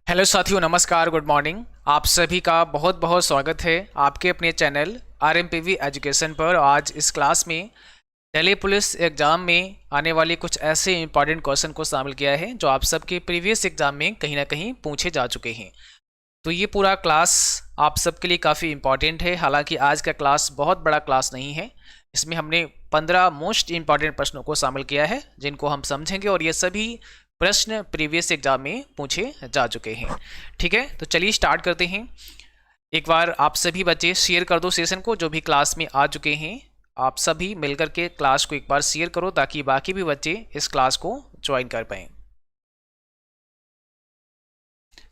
Hello साथियों, नमस्कार, good morning. आप सभी का बहुत बहुत स्वागत है आपके अपने चैनल आरएमपीवी एजुकेशन पर। आज इस क्लास में दिल्ली पुलिस एग्ज़ाम में आने वाले कुछ ऐसे इंपॉर्टेंट क्वेश्चन को शामिल किया है जो आप सबके प्रीवियस एग्ज़ाम में कहीं ना कहीं पूछे जा चुके हैं। तो ये पूरा क्लास आप सबके लिए काफ़ी इंपॉर्टेंट है। हालांकि आज का क्लास बहुत बड़ा क्लास नहीं है, इसमें हमने 15 मोस्ट इंपॉर्टेंट प्रश्नों को शामिल किया है जिनको हम समझेंगे, और ये सभी प्रश्न प्रीवियस एग्जाम में पूछे जा चुके हैं। ठीक है, तो चलिए स्टार्ट करते हैं। एक बार आप सभी बच्चे शेयर कर दो सेशन को, जो भी क्लास में आ चुके हैं आप सभी मिलकर के क्लास को एक बार शेयर करो ताकि बाकी भी बच्चे इस क्लास को ज्वाइन कर पाएँ।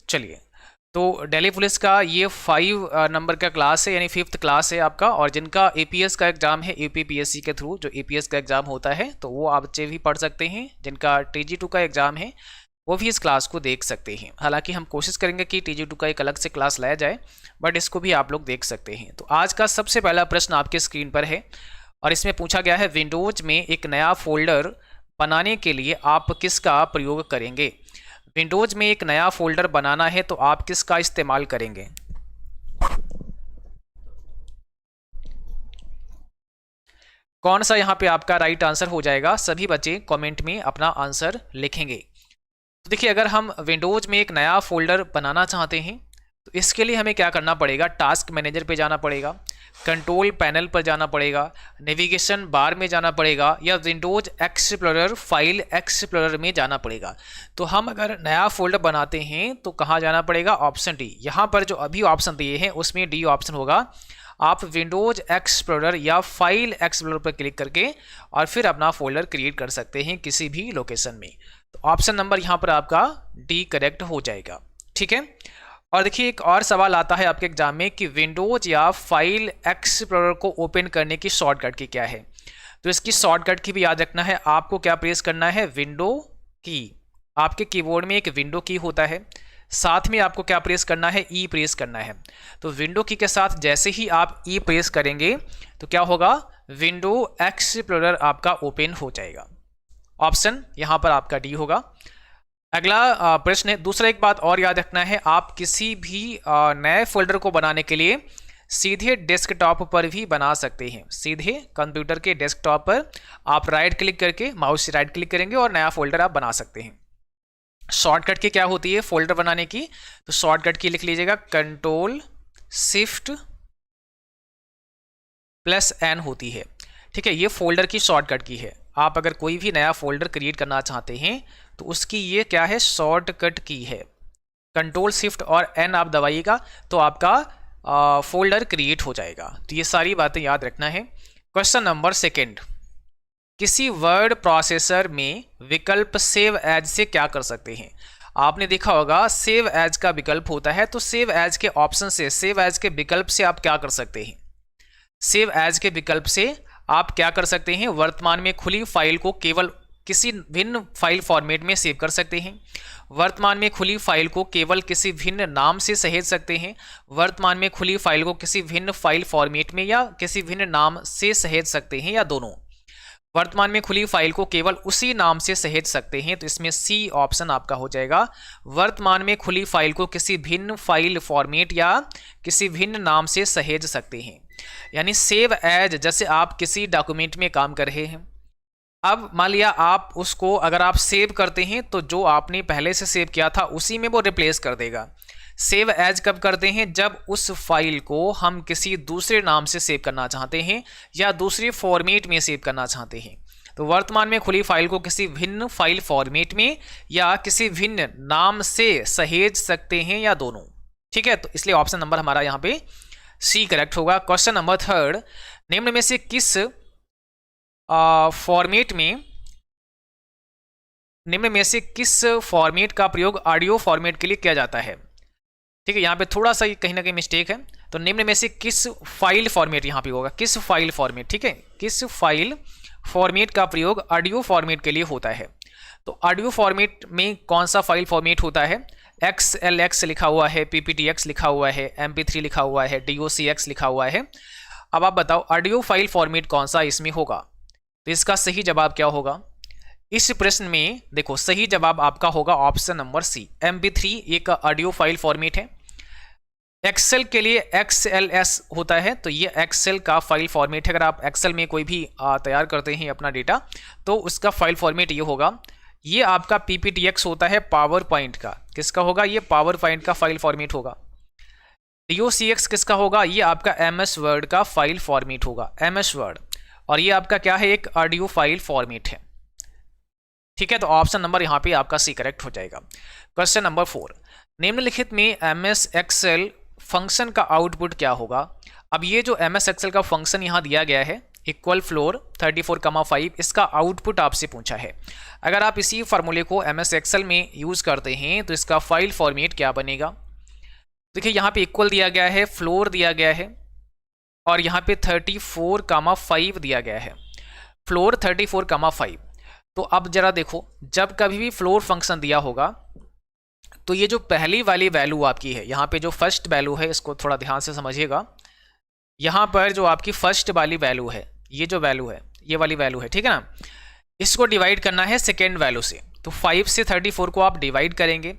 चलिए, तो दिल्ली पुलिस का ये 5 नंबर का क्लास है, यानी 5th क्लास है आपका। और जिनका एपीएस का एग्जाम है यूपीपीएससी के थ्रू, जो एपीएस का एग्जाम होता है, तो वो आप बच्चे भी पढ़ सकते हैं। जिनका टीजी2 का एग्जाम है वो भी इस क्लास को देख सकते हैं। हालांकि हम कोशिश करेंगे कि टीजी2 का एक अलग से क्लास लाया जाए, बट इसको भी आप लोग देख सकते हैं। तो आज का सबसे पहला प्रश्न आपके स्क्रीन पर है और इसमें पूछा गया है, विंडोज में एक नया फोल्डर बनाने के लिए आप किसका प्रयोग करेंगे। विंडोज में एक नया फोल्डर बनाना है तो आप किसका इस्तेमाल करेंगे। कौन सा यहाँ पे आपका राइट आंसर हो जाएगा, सभी बच्चे कमेंट में अपना आंसर लिखेंगे। तो देखिए, अगर हम विंडोज में एक नया फोल्डर बनाना चाहते हैं तो इसके लिए हमें क्या करना पड़ेगा, टास्क मैनेजर पे जाना पड़ेगा, कंट्रोल पैनल पर जाना पड़ेगा, नेविगेशन बार में जाना पड़ेगा, या विंडोज एक्सप्लोरर फाइल एक्सप्लोरर में जाना पड़ेगा। तो हम अगर नया फोल्डर बनाते हैं तो कहाँ जाना पड़ेगा, ऑप्शन डी। यहाँ पर जो अभी ऑप्शन दिए हैं उसमें डी ऑप्शन होगा। आप विंडोज एक्सप्लोरर या फाइल एक्सप्लोरर पर क्लिक करके और फिर अपना फोल्डर क्रिएट कर सकते हैं किसी भी लोकेशन में। तो ऑप्शन नंबर यहाँ पर आपका डी करेक्ट हो जाएगा। ठीक है, और देखिए एक और सवाल आता है आपके एग्जाम में कि विंडोज या फाइल एक्सप्लोरर को ओपन करने की शॉर्टकट की क्या है। तो इसकी शॉर्टकट की भी याद रखना है। आपको क्या प्रेस करना है, विंडो की। आपके कीबोर्ड में एक विंडो की होता है, साथ में आपको क्या प्रेस करना है, ई प्रेस करना है। तो विंडो की के साथ जैसे ही आप ई प्रेस करेंगे तो क्या होगा, विंडो एक्सप्लोरर आपका ओपन हो जाएगा। ऑप्शन यहाँ पर आपका डी होगा। अगला प्रश्न है, दूसरा एक बात और याद रखना है, आप किसी भी नए फोल्डर को बनाने के लिए सीधे डेस्कटॉप पर भी बना सकते हैं। सीधे कंप्यूटर के डेस्कटॉप पर आप राइट क्लिक करके, माउस से राइट क्लिक करेंगे और नया फोल्डर आप बना सकते हैं। शॉर्टकट की क्या होती है फोल्डर बनाने की, तो शॉर्टकट की लिख लीजिएगा, कंट्रोल शिफ्ट प्लस एन होती है। ठीक है, ये फोल्डर की शॉर्टकट की है। आप अगर कोई भी नया फोल्डर क्रिएट करना चाहते हैं तो उसकी ये क्या है, शॉर्टकट की है। कंट्रोल शिफ्ट और एन आप दबाइएगा तो आपका फोल्डर क्रिएट हो जाएगा। तो ये सारी बातें याद रखना है। क्वेश्चन नंबर 2, किसी वर्ड प्रोसेसर में विकल्प सेव एज से क्या कर सकते हैं। आपने देखा होगा सेव एज का विकल्प होता है, तो सेव एज के ऑप्शन से, सेव एज के विकल्प से आप क्या कर सकते हैं। सेव एज के विकल्प से आप क्या कर सकते हैं, वर्तमान में खुली फाइल को केवल किसी भिन्न फाइल फॉर्मेट में सेव कर सकते हैं। वर्तमान में खुली फाइल को केवल किसी भिन्न नाम से सहेज सकते हैं। वर्तमान में खुली फाइल को किसी भिन्न फाइल फॉर्मेट में या किसी भिन्न नाम से सहेज सकते हैं, या दोनों। वर्तमान में खुली फाइल को केवल उसी नाम से सहेज सकते हैं, तो इसमें सी ऑप्शन आपका हो जाएगा। वर्तमान में खुली फाइल को किसी भिन्न फाइल फॉर्मेट या किसी भिन्न नाम से सहेज सकते हैं। यानी सेव एज, जैसे आप किसी डॉक्यूमेंट में काम कर रहे हैं, अब मान लिया आप उसको अगर आप सेव करते हैं तो जो आपने पहले से सेव किया था उसी में वो रिप्लेस कर देगा। सेव एज कब करते हैं, जब उस फाइल को हम किसी दूसरे नाम से सेव करना चाहते हैं या दूसरे फॉर्मेट में सेव करना चाहते हैं। तो वर्तमान में खुली फाइल को किसी भिन्न फाइल फॉर्मेट में या किसी भिन्न नाम से सहेज सकते हैं, या दोनों। ठीक है, तो इसलिए ऑप्शन नंबर हमारा यहाँ पे सी करेक्ट होगा। क्वेश्चन नंबर 3, निम्न में से किस फॉर्मेट में, निम्न में से किस फॉर्मेट का प्रयोग ऑडियो फॉर्मेट के लिए किया जाता है। ठीक है, यहाँ पे थोड़ा सा कहीं ना कहीं मिस्टेक है। तो निम्न में से किस फाइल फॉर्मेट यहाँ पे होगा, किस फाइल फॉर्मेट। ठीक है, किस फाइल फॉर्मेट का प्रयोग ऑडियो फॉर्मेट के लिए होता है। तो ऑडियो फॉर्मेट में कौन सा फाइल फॉर्मेट होता है, XLX लिखा हुआ है, PPTX लिखा हुआ है, MP3 लिखा हुआ है, DOCX लिखा हुआ है। अब आप बताओ ऑडियो फाइल फॉर्मेट कौन सा इसमें होगा। तो इसका सही जवाब क्या होगा, इस प्रश्न में देखो सही जवाब आपका होगा ऑप्शन नंबर सी, MP3 एक ऑडियो फाइल फॉर्मेट है। एक्सेल के लिए XLS होता है, तो ये एक्सेल का फाइल फॉर्मेट है। अगर आप एक्सेल में कोई भी तैयार करते हैं अपना डेटा, तो उसका फाइल फॉर्मेट ये होगा। ये आपका PPTX होता है पावर पॉइंट का, किसका होगा, ये पावर पॉइंट का फाइल फॉर्मेट होगा। DOCX किसका होगा, ये आपका MS वर्ड का फाइल फॉर्मेट होगा, MS वर्ड। और ये आपका क्या है, एक ऑडियो फाइल फॉर्मेट है। ठीक है, तो ऑप्शन नंबर यहाँ पे आपका सी करेक्ट हो जाएगा। क्वेश्चन नंबर 4, निम्नलिखित में MS Excel फंक्शन का आउटपुट क्या होगा। अब ये जो MS Excel का फंक्शन यहाँ दिया गया है इक्वल फ्लोर 34,5, इसका आउटपुट आपसे पूछा है। अगर आप इसी फार्मूले को MS Excel में यूज़ करते हैं तो इसका फाइल फॉर्मेट क्या बनेगा। देखिए यहाँ पे इक्वल दिया गया है, फ्लोर दिया गया है, और यहाँ पे 34,5 दिया गया है, फ्लोर 34,5। तो अब जरा देखो, जब कभी भी फ्लोर फंक्शन दिया होगा तो ये जो पहली वाली वैल्यू आपकी है, यहाँ पे जो फर्स्ट वैल्यू है, इसको थोड़ा ध्यान से समझिएगा। यहाँ पर जो आपकी फर्स्ट वाली वैल्यू है, ये जो वैल्यू है, ये वाली वैल्यू है, ठीक है ना, इसको डिवाइड करना है सेकेंड वैल्यू से। तो 5 से 34 को आप डिवाइड करेंगे।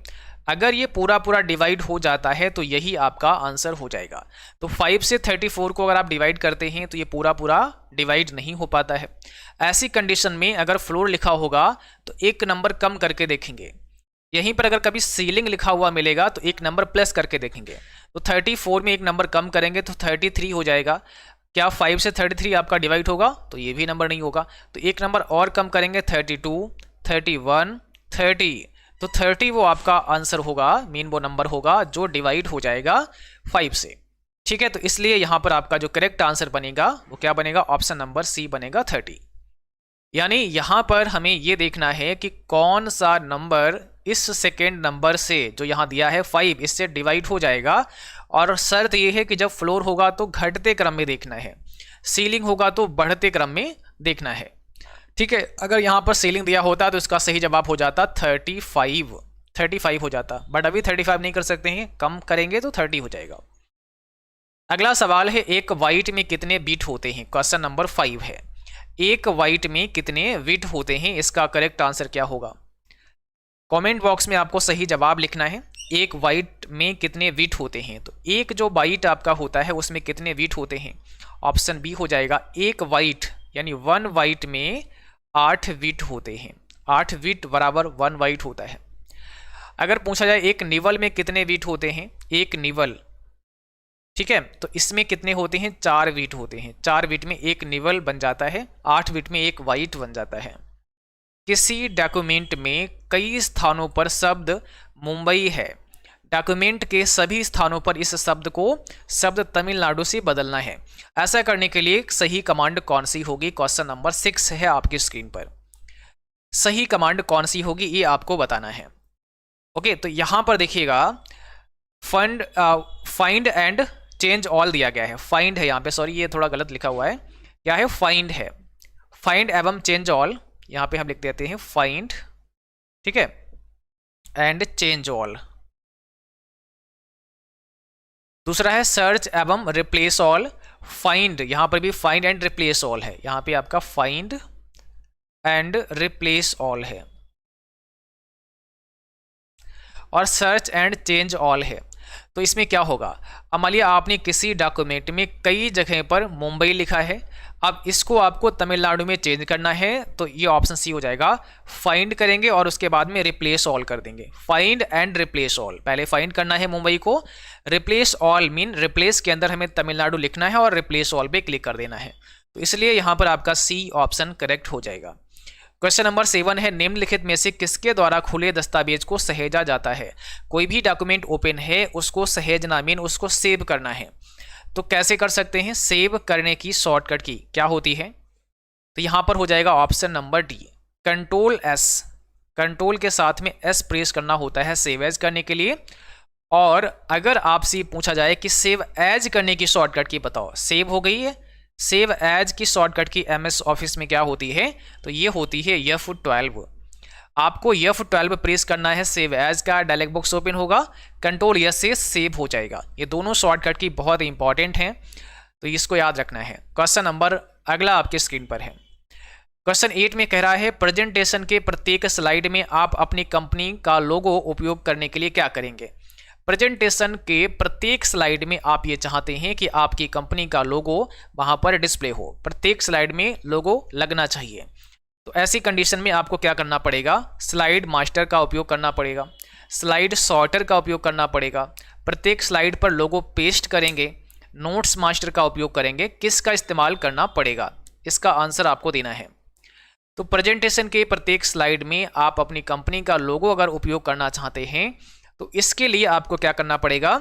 अगर ये पूरा पूरा डिवाइड हो जाता है तो यही आपका आंसर हो जाएगा। तो 5 से 34 को अगर आप डिवाइड करते हैं तो ये पूरा पूरा डिवाइड नहीं हो पाता है। ऐसी कंडीशन में अगर फ्लोर लिखा होगा तो एक नंबर कम करके देखेंगे। यहीं पर अगर कभी सीलिंग लिखा हुआ मिलेगा तो एक नंबर प्लस करके देखेंगे। तो 34 में एक नंबर कम करेंगे तो 33 हो जाएगा। क्या 5 से 33 आपका डिवाइड होगा, तो ये भी नंबर नहीं होगा। तो एक नंबर और कम करेंगे, 32, 31, 30। तो 30 वो आपका आंसर होगा, मीन वो नंबर होगा जो डिवाइड हो जाएगा 5 से। ठीक है, तो इसलिए यहाँ पर आपका जो करेक्ट आंसर बनेगा वो क्या बनेगा, ऑप्शन नंबर सी बनेगा 30। यानी यहाँ पर हमें ये देखना है कि कौन सा नंबर इस सेकेंड नंबर से जो यहाँ दिया है 5, इससे डिवाइड हो जाएगा। और शर्त ये है कि जब फ्लोर होगा तो घटते क्रम में देखना है, सीलिंग होगा तो बढ़ते क्रम में देखना है। ठीक है, अगर यहाँ पर सीलिंग दिया होता तो इसका सही जवाब हो जाता 35 हो जाता, बट अभी 35 नहीं कर सकते हैं, कम करेंगे तो 30 हो जाएगा। अगला सवाल है, एक वाइट में कितने बिट होते हैं। क्वेश्चन नंबर 5 है, एक वाइट में कितने बिट होते हैं, इसका करेक्ट आंसर क्या होगा। कमेंट बॉक्स में आपको सही जवाब लिखना है। एक वाइट में कितने बिट होते हैं, तो एक जो बाइट आपका होता है उसमें कितने बिट होते हैं, ऑप्शन बी हो जाएगा। एक वाइट यानी 1 वाइट में 8 बिट होते हैं, 8 बिट बराबर 1 वाइट होता है। अगर पूछा जाए एक निवल में कितने बिट होते हैं, एक निवल, ठीक है, तो इसमें कितने होते हैं, 4 बिट होते हैं। 4 बिट में एक निवल बन जाता है, 8 बिट में एक वाइट बन जाता है। किसी डॉक्यूमेंट में कई स्थानों पर शब्द मुंबई है, डॉक्यूमेंट के सभी स्थानों पर इस शब्द को शब्द तमिलनाडु से बदलना है। ऐसा करने के लिए सही कमांड कौन सी होगी। क्वेश्चन नंबर 6 है आपकी स्क्रीन पर, सही कमांड कौन सी होगी ये आपको बताना है। ओके, तो यहां पर देखिएगा फाइंड एंड चेंज ऑल दिया गया है। फाइंड है यहाँ पे, सॉरी ये थोड़ा गलत लिखा हुआ है, क्या है, फाइंड है। फाइंड एवं चेंज ऑल, यहाँ पे हम लिख देते हैं फाइंड, ठीक है, एंड चेंज ऑल। दूसरा है सर्च एवं रिप्लेस ऑल। फाइंड, यहाँ पर भी फाइंड एंड रिप्लेस ऑल है, यहाँ पे आपका फाइंड एंड रिप्लेस ऑल है, और सर्च एंड चेंज ऑल है। तो इसमें क्या होगा, अब मान लिया आपने किसी डॉक्यूमेंट में कई जगह पर मुंबई लिखा है, अब इसको आपको तमिलनाडु में चेंज करना है, तो ये ऑप्शन सी हो जाएगा। फाइंड करेंगे और उसके बाद में रिप्लेस ऑल कर देंगे, फाइंड एंड रिप्लेस ऑल। पहले फाइंड करना है मुंबई को, रिप्लेस ऑल मीन रिप्लेस के अंदर हमें तमिलनाडु लिखना है और रिप्लेस ऑल पे क्लिक कर देना है। तो इसलिए यहाँ पर आपका सी ऑप्शन करेक्ट हो जाएगा। क्वेश्चन नंबर 7 है, निम्नलिखित में से किसके द्वारा खुले दस्तावेज को सहेजा जाता है। कोई भी डॉक्यूमेंट ओपन है उसको सहेजना मीन उसको सेव करना है। तो कैसे कर सकते हैं, सेव करने की शॉर्टकट की क्या होती है, तो यहां पर हो जाएगा option number D, control S. Control के साथ में एस प्रेस करना होता है सेव एज करने के लिए। और अगर आपसे पूछा जाए कि सेव एज करने की शॉर्टकट की बताओ, सेव हो गई है, सेव एज की शॉर्टकट की MS ऑफिस में क्या होती है, तो ये होती है F12। आपको F12 प्रेस करना है, सेव एज का डायलॉग बॉक्स ओपन होगा, कंट्रोल एस से सेव हो जाएगा। ये दोनों शॉर्टकट की बहुत इंपॉर्टेंट हैं, तो इसको याद रखना है। क्वेश्चन नंबर अगला आपके स्क्रीन पर है, क्वेश्चन 8 में कह रहा है प्रेजेंटेशन के प्रत्येक स्लाइड में आप अपनी कंपनी का लोगो उपयोग करने के लिए क्या करेंगे। प्रेजेंटेशन के प्रत्येक स्लाइड में आप ये चाहते हैं कि आपकी कंपनी का लोगो वहां पर डिस्प्ले हो, प्रत्येक स्लाइड में लोगो लगना चाहिए। तो ऐसी कंडीशन में आपको क्या करना पड़ेगा, स्लाइड मास्टर का उपयोग करना पड़ेगा, स्लाइड सॉर्टर का उपयोग करना पड़ेगा, प्रत्येक स्लाइड पर लोगो पेस्ट करेंगे, नोट्स मास्टर का उपयोग करेंगे, किसका इस्तेमाल करना पड़ेगा, इसका आंसर आपको देना है। तो प्रेजेंटेशन के प्रत्येक स्लाइड में आप अपनी कंपनी का लोगो अगर उपयोग करना चाहते हैं तो इसके लिए आपको क्या करना पड़ेगा,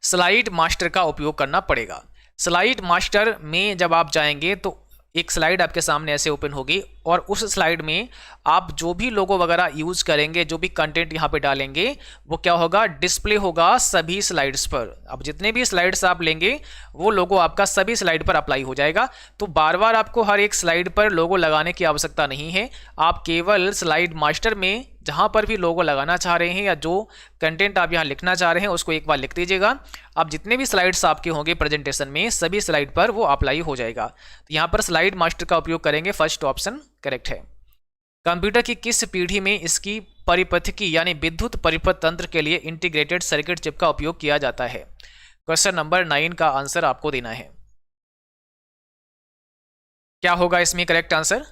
स्लाइड मास्टर का उपयोग करना पड़ेगा। स्लाइड मास्टर में जब आप जाएंगे तो एक स्लाइड आपके सामने ऐसे ओपन होगी और उस स्लाइड में आप जो भी लोगो वगैरह यूज करेंगे, जो भी कंटेंट यहाँ पे डालेंगे, वो क्या होगा, डिस्प्ले होगा सभी स्लाइड्स पर। अब जितने भी स्लाइड्स आप लेंगे वो लोगो आपका सभी स्लाइड पर अप्लाई हो जाएगा। तो बार बार आपको हर एक स्लाइड पर लोगो लगाने की आवश्यकता नहीं है। आप केवल स्लाइड मास्टर में जहाँ पर भी लोगो लगाना चाह रहे हैं या जो कंटेंट आप यहाँ लिखना चाह रहे हैं उसको एक बार लिख दीजिएगा। अब जितने भी स्लाइड्स आपके होंगे प्रेजेंटेशन में सभी स्लाइड पर वो अप्लाई हो जाएगा। तो यहाँ पर स्लाइड मास्टर का उपयोग करेंगे, फर्स्ट ऑप्शन करेक्ट है। कंप्यूटर की किस पीढ़ी में इसकी परिपथिकी यानी विद्युत परिपथ तंत्र के लिए इंटीग्रेटेड सर्किट चिप का उपयोग किया जाता है। क्वेश्चन नंबर 9 का आंसर आपको देना है। क्या होगा इसमें करेक्ट आंसर,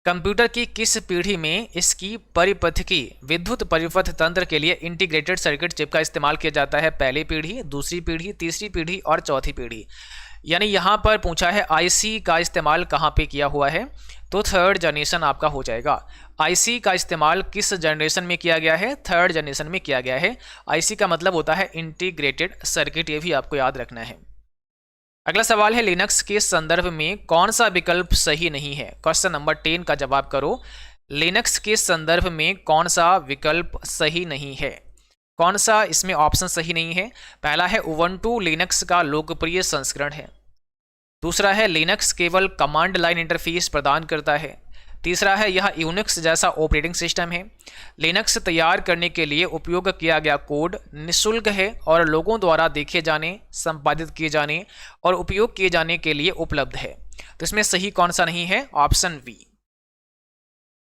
कंप्यूटर की किस पीढ़ी में इसकी परिपथिकी विद्युत परिपथ तंत्र के लिए इंटीग्रेटेड सर्किट चिप का इस्तेमाल किया जाता है। पहली पीढ़ी, दूसरी पीढ़ी, तीसरी पीढ़ी और चौथी पीढ़ी। यानी यहाँ पर पूछा है आईसी का इस्तेमाल कहाँ पे किया हुआ है, तो थर्ड जनरेशन आपका हो जाएगा। आईसी का इस्तेमाल किस जनरेशन में किया गया है, थर्ड जनरेशन में किया गया है। आईसी का मतलब होता है इंटीग्रेटेड सर्किट, ये भी आपको याद रखना है। अगला सवाल है लिनक्स के संदर्भ में कौन सा विकल्प सही नहीं है। क्वेश्चन नंबर 10 का जवाब करो। लिनक्स के संदर्भ में कौन सा विकल्प सही नहीं है, कौन सा इसमें ऑप्शन सही नहीं है। पहला है उबंटू लिनक्स का लोकप्रिय संस्करण है। दूसरा है लिनक्स केवल कमांड लाइन इंटरफेस प्रदान करता है। तीसरा है यह यूनिक्स जैसा ऑपरेटिंग सिस्टम है। लिनक्स तैयार करने के लिए उपयोग किया गया कोड निःशुल्क है और लोगों द्वारा देखे जाने, संपादित किए जाने और उपयोग किए जाने के लिए उपलब्ध है। तो इसमें सही कौन सा नहीं है, ऑप्शन बी।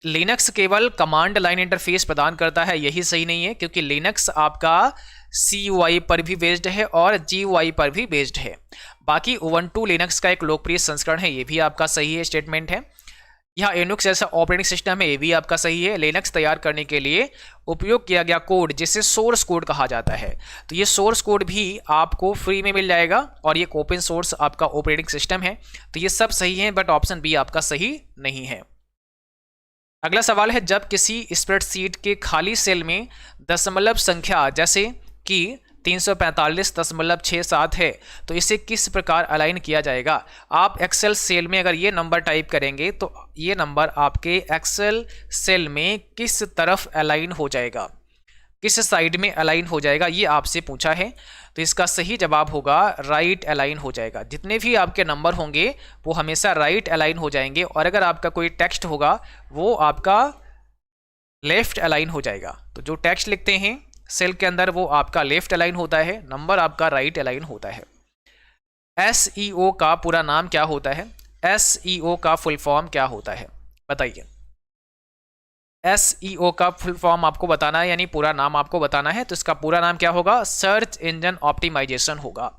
लिनक्स केवल कमांड लाइन इंटरफेस प्रदान करता है, यही सही नहीं है, क्योंकि लिनक्स आपका CUI पर भी बेस्ड है और GUI पर भी बेस्ड है। बाकी उबंटू लिनक्स का एक लोकप्रिय संस्करण है, ये भी आपका सही है स्टेटमेंट है। यह यूनिक्स जैसा ऑपरेटिंग सिस्टम है, ये भी आपका सही है। लिनक्स तैयार करने के लिए उपयोग किया गया कोड जिसे सोर्स कोड कहा जाता है, तो ये सोर्स कोड भी आपको फ्री में मिल जाएगा और ये ओपन सोर्स आपका ऑपरेटिंग सिस्टम है। तो ये सब सही है, बट ऑप्शन बी आपका सही नहीं है। अगला सवाल है जब किसी स्प्रेडशीट के खाली सेल में दशमलव संख्या जैसे कि 345.67 है तो इसे किस प्रकार अलाइन किया जाएगा। आप एक्सेल सेल में अगर ये नंबर टाइप करेंगे तो ये नंबर आपके एक्सेल सेल में किस तरफ अलाइन हो जाएगा, किस साइड में अलाइन हो जाएगा, ये आपसे पूछा है। तो इसका सही जवाब होगा राइट अलाइन हो जाएगा। जितने भी आपके नंबर होंगे वो हमेशा राइट अलाइन हो जाएंगे और अगर आपका कोई टेक्स्ट होगा वो आपका लेफ्ट अलाइन हो जाएगा। तो जो टेक्स्ट लिखते हैं सेल के अंदर वो आपका लेफ्ट अलाइन होता है, नंबर आपका राइट अलाइन होता है। SEO का पूरा नाम क्या होता है, SEO का फुल फॉर्म क्या होता है बताइए। SEO का फुल फॉर्म आपको बताना है, यानी पूरा नाम आपको बताना है। तो इसका पूरा नाम क्या होगा, सर्च इंजन ऑप्टिमाइजेशन होगा।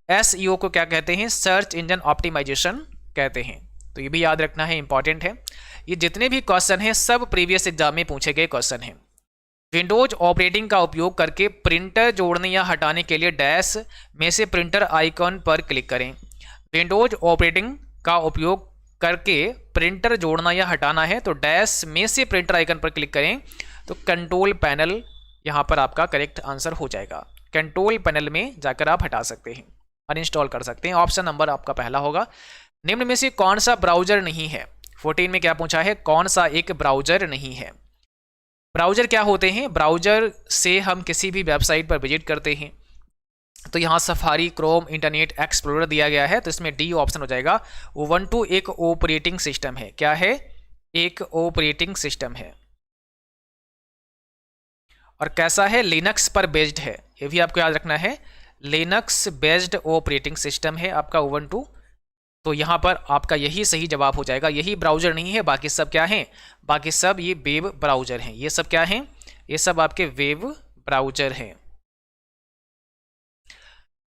SEO को क्या कहते हैं, सर्च इंजन ऑप्टिमाइजेशन कहते हैं। तो ये भी याद रखना है, इंपॉर्टेंट है। ये जितने भी क्वेश्चन हैं सब प्रीवियस एग्जाम में पूछे गए क्वेश्चन हैं। विंडोज ऑपरेटिंग का उपयोग करके प्रिंटर जोड़ने या हटाने के लिए डैश में से प्रिंटर आइकॉन पर क्लिक करें। विंडोज ऑपरेटिंग का उपयोग करके प्रिंटर जोड़ना या हटाना है तो डैश में से प्रिंटर आइकन पर क्लिक करें। तो कंट्रोल पैनल यहाँ पर आपका करेक्ट आंसर हो जाएगा। कंट्रोल पैनल में जाकर आप हटा सकते हैं, अनइंस्टॉल कर सकते हैं। ऑप्शन नंबर आपका पहला होगा। निम्न में से कौन सा ब्राउजर नहीं है, 14 में क्या पूछा है, कौन सा एक ब्राउजर नहीं है। ब्राउजर क्या होते हैं, ब्राउजर से हम किसी भी वेबसाइट पर विजिट करते हैं। तो यहाँ सफारी, क्रोम, इंटरनेट एक्सप्लोरर दिया गया है, तो इसमें डी ऑप्शन हो जाएगा। उबंटू एक ऑपरेटिंग सिस्टम है, क्या है, एक ऑपरेटिंग सिस्टम है। और कैसा है, लिनक्स पर बेस्ड है, ये भी आपको याद रखना है। लिनक्स बेस्ड ऑपरेटिंग सिस्टम है आपका उबंटू। तो यहाँ पर आपका यही सही जवाब हो जाएगा। यही ब्राउज़र नहीं है, बाकी सब क्या है, बाकी सब ये वेब ब्राउज़र हैं। ये सब क्या हैं, ये सब आपके वेब ब्राउज़र हैं।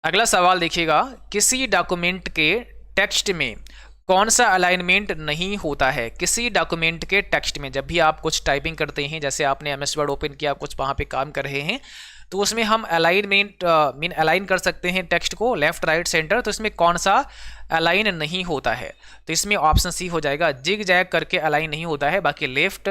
अगला सवाल देखिएगा, किसी डॉक्यूमेंट के टेक्स्ट में कौन सा अलाइनमेंट नहीं होता है। किसी डॉक्यूमेंट के टेक्स्ट में जब भी आप कुछ टाइपिंग करते हैं, जैसे आपने एमएस वर्ड ओपन किया, कुछ वहाँ पे काम कर रहे हैं, तो उसमें हम अलाइनमेंट अलाइन कर सकते हैं टेक्स्ट को लेफ्ट राइट सेंटर। तो इसमें कौन सा अलाइन नहीं होता है, तो इसमें ऑप्शन सी हो जाएगा, जिग जैग करके अलाइन नहीं होता है। बाकी लेफ्ट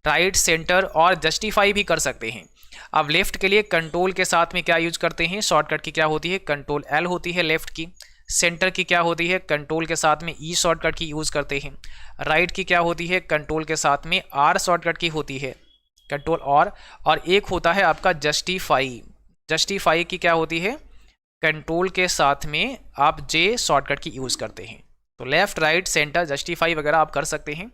राइट सेंटर और जस्टिफाई भी कर सकते हैं। अब लेफ्ट के लिए कंट्रोल के साथ में क्या यूज करते हैं, शॉर्टकट की क्या होती है, कंट्रोल एल होती है लेफ्ट की। सेंटर की क्या होती है, कंट्रोल के साथ में ई शॉर्टकट की यूज करते हैं। राइट की क्या होती है, कंट्रोल के साथ में आर शॉर्टकट की होती है, कंट्रोल और एक होता है आपका जस्टिफाई। जस्टिफाई की क्या होती है, कंट्रोल के साथ में आप जे शॉर्टकट की यूज करते हैं। तो लेफ्ट राइट सेंटर जस्टिफाई वगैरह आप कर सकते हैं।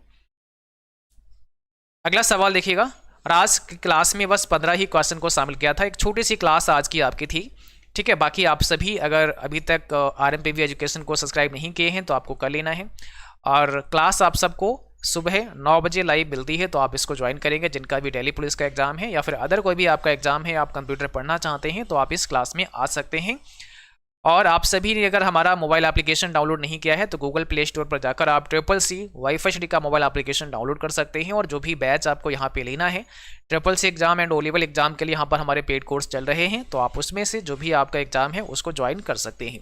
अगला सवाल देखिएगा, आज की क्लास में बस 15 ही क्वेश्चन को शामिल किया था। एक छोटी सी क्लास आज की आपकी थी, ठीक है। बाकी आप सभी अगर अभी तक RMPV एजुकेशन को सब्सक्राइब नहीं किए हैं तो आपको कर लेना है। और क्लास आप सबको सुबह 9 बजे लाइव मिलती है, तो आप इसको ज्वाइन करेंगे। जिनका भी दिल्ली पुलिस का एग्जाम है या फिर अदर कोई भी आपका एग्जाम है, आप कंप्यूटर पढ़ना चाहते हैं, तो आप इस क्लास में आ सकते हैं। और आप सभी ने अगर हमारा मोबाइल एप्लीकेशन डाउनलोड नहीं किया है तो गूगल प्ले स्टोर पर जाकर आप CCC वाईफाई स्टडी का मोबाइल एप्लीकेशन डाउनलोड कर सकते हैं। और जो भी बैच आपको यहाँ पे लेना है, CCC एग्जाम एंड O-लेवल एग्जाम के लिए यहाँ पर हमारे पेड कोर्स चल रहे हैं, तो आप उसमें से जो भी आपका एग्जाम है उसको ज्वाइन कर सकते हैं।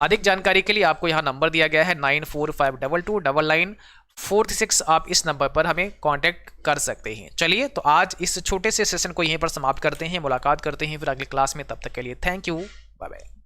अधिक जानकारी के लिए आपको यहाँ नंबर दिया गया है 9452299436। आप इस नंबर पर हमें कांटेक्ट कर सकते हैं। चलिए, तो आज इस छोटे से सेशन को यहीं पर समाप्त करते हैं, मुलाकात करते हैं फिर अगली क्लास में। तब तक के लिए थैंक यू, बाय बाय।